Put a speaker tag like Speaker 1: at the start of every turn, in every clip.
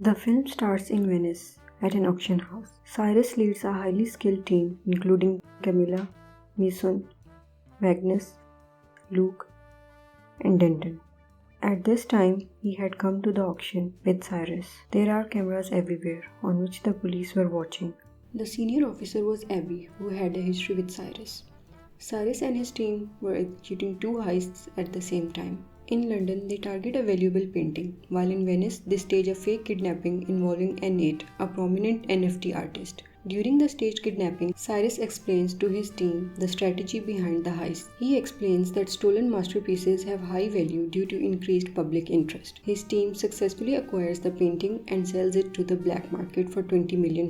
Speaker 1: The film starts in Venice at an auction house. Cyrus leads a highly skilled team including Camilla, Mason, Magnus, Luke, and Denton. At this time, he had come to the auction with Cyrus. There are cameras everywhere on which the police were watching. The senior officer was Abby, who had a history with Cyrus. Cyrus and his team were executing two heists at the same time. In London, they target a valuable painting, while in Venice, they stage a fake kidnapping involving N8, a prominent NFT artist. During the staged kidnapping, Cyrus explains to his team the strategy behind the heist. He explains that stolen masterpieces have high value due to increased public interest. His team successfully acquires the painting and sells it to the black market for $20 million.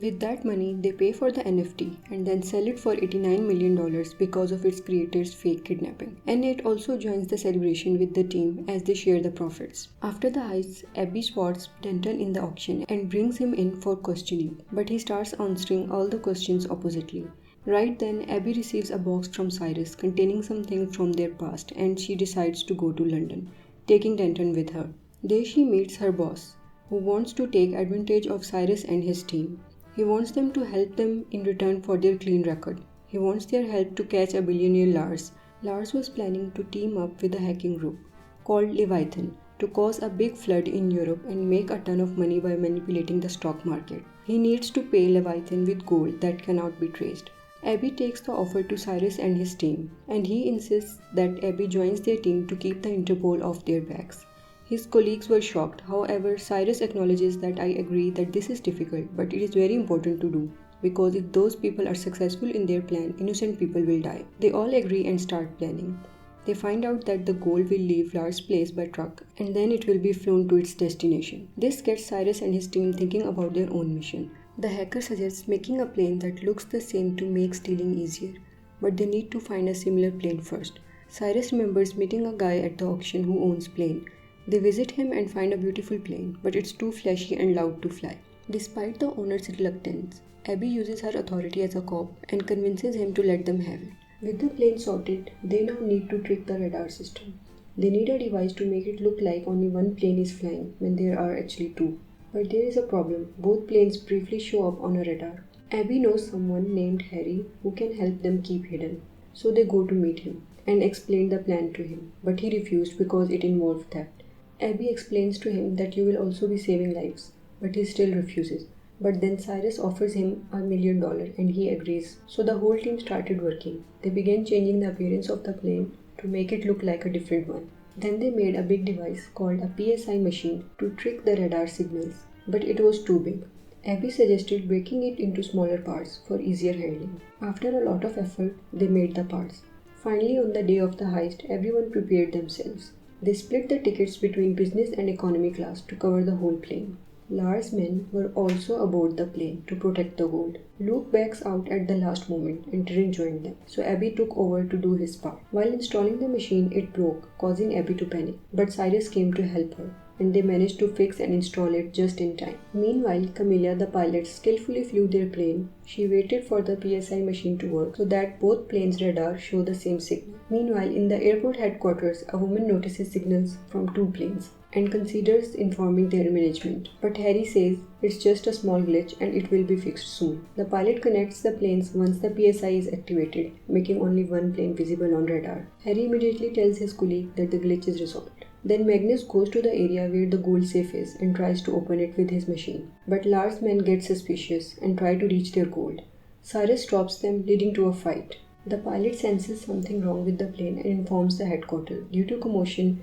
Speaker 1: With that money, they pay for the NFT and then sell it for $89 million because of its creator's fake kidnapping. N8 also joins the celebration with the team as they share the profits. After the heist, Abby spots Denton in the auction and brings him in for questioning, but he starts answering all the questions oppositely. Right then, Abby receives a box from Cyrus containing some things from their past and she decides to go to London, taking Denton with her. There she meets her boss, who wants to take advantage of Cyrus and his team. He wants them to help them in return for their clean record. He wants their help to catch a billionaire Lars. Lars was planning to team up with a hacking group called Leviathan to cause a big flood in Europe and make a ton of money by manipulating the stock market. He needs to pay Leviathan with gold that cannot be traced. Abby takes the offer to Cyrus and his team, and he insists that Abby joins their team to keep the Interpol off their backs. His colleagues were shocked. However, Cyrus acknowledges that I agree that this is difficult, but it is very important to do. Because if those people are successful in their plan, innocent people will die. They all agree and start planning. They find out that the gold will leave Lars' place by truck and then it will be flown to its destination. This gets Cyrus and his team thinking about their own mission. The hacker suggests making a plane that looks the same to make stealing easier, but they need to find a similar plane first. Cyrus remembers meeting a guy at the auction who owns plane. They visit him and find a beautiful plane, but it's too flashy and loud to fly. Despite the owner's reluctance, Abby uses her authority as a cop and convinces him to let them have it. With the plane sorted, they now need to trick the radar system. They need a device to make it look like only one plane is flying when there are actually two. But there is a problem. Both planes briefly show up on a radar. Abby knows someone named Harry who can help them keep hidden. So they go to meet him and explain the plan to him. But he refused because it involved theft. Abby explains to him that you will also be saving lives, but he still refuses. But then Cyrus offers him $1 million and he agrees. So the whole team started working. They began changing the appearance of the plane to make it look like a different one. Then they made a big device called a PSI machine to trick the radar signals. But it was too big. Abby suggested breaking it into smaller parts for easier handling. After a lot of effort, they made the parts. Finally, on the day of the heist, everyone prepared themselves. They split the tickets between business and economy class to cover the whole plane. Lars' men were also aboard the plane to protect the gold. Luke backs out at the last moment and didn't join them, so Abby took over to do his part. While installing the machine, it broke, causing Abby to panic. But Cyrus came to help her, and they managed to fix and install it just in time. Meanwhile, Camilla, the pilot, skillfully flew their plane. She waited for the PSI machine to work so that both planes' radar show the same signal. Meanwhile, in the airport headquarters, a woman notices signals from two planes and considers informing their management. But Harry says it's just a small glitch and it will be fixed soon. The pilot connects the planes once the PSI is activated, making only one plane visible on radar. Harry immediately tells his colleague that the glitch is resolved. Then Magnus goes to the area where the gold safe is and tries to open it with his machine. But Lars' men get suspicious and try to reach their gold. Cyrus stops them, leading to a fight. The pilot senses something wrong with the plane and informs the headquarters. Due to commotion,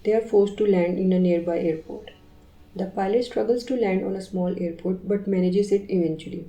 Speaker 1: they are forced to land in a nearby airport. The pilot struggles to land on a small airport but manages it eventually.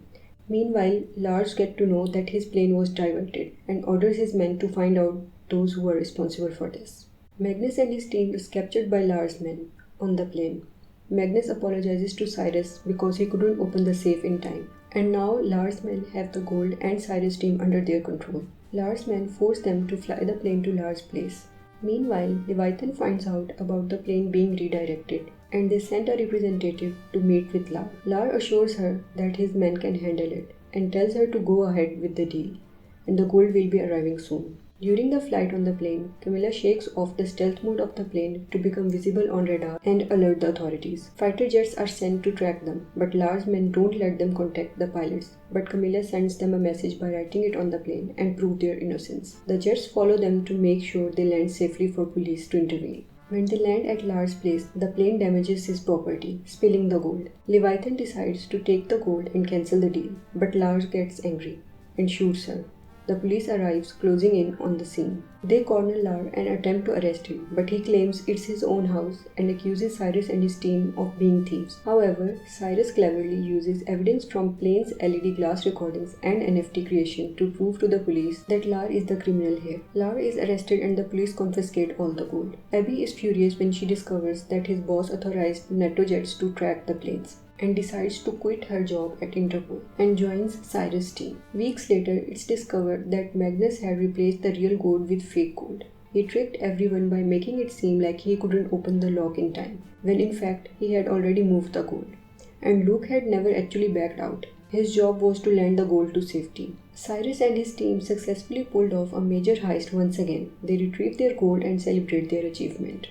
Speaker 1: Meanwhile, Lars gets to know that his plane was diverted and orders his men to find out those who are responsible for this. Magnus and his team is captured by Lars' men on the plane. Magnus apologizes to Cyrus because he couldn't open the safe in time. And now Lars' men have the gold and Cyrus' team under their control. Lars' men force them to fly the plane to Lars' place. Meanwhile, Leviathan finds out about the plane being redirected and they send a representative to meet with Lar. Lar assures her that his men can handle it and tells her to go ahead with the deal and the gold will be arriving soon. During the flight on the plane, Camilla shakes off the stealth mode of the plane to become visible on radar and alert the authorities. Fighter jets are sent to track them, but Lars' men don't let them contact the pilots. But Camilla sends them a message by writing it on the plane and prove their innocence. The jets follow them to make sure they land safely for police to intervene. When they land at Lars' place, the plane damages his property, spilling the gold. Leviathan decides to take the gold and cancel the deal, but Lars gets angry and shoots her. The police arrives, closing in on the scene. They corner Lars and attempt to arrest him, but he claims it's his own house and accuses Cyrus and his team of being thieves. However, Cyrus cleverly uses evidence from plane's LED glass recordings and NFT creation to prove to the police that Lars is the criminal here. Lars is arrested and the police confiscate all the gold. Abby is furious when she discovers that his boss authorized NatoJets to track the planes, and decides to quit her job at Interpol and joins Cyrus' team. Weeks later, it's discovered that Magnus had replaced the real gold with fake gold. He tricked everyone by making it seem like he couldn't open the lock in time, when in fact he had already moved the gold. And Luke had never actually backed out. His job was to land the gold to safety. Cyrus and his team successfully pulled off a major heist once again. They retrieve their gold and celebrate their achievement.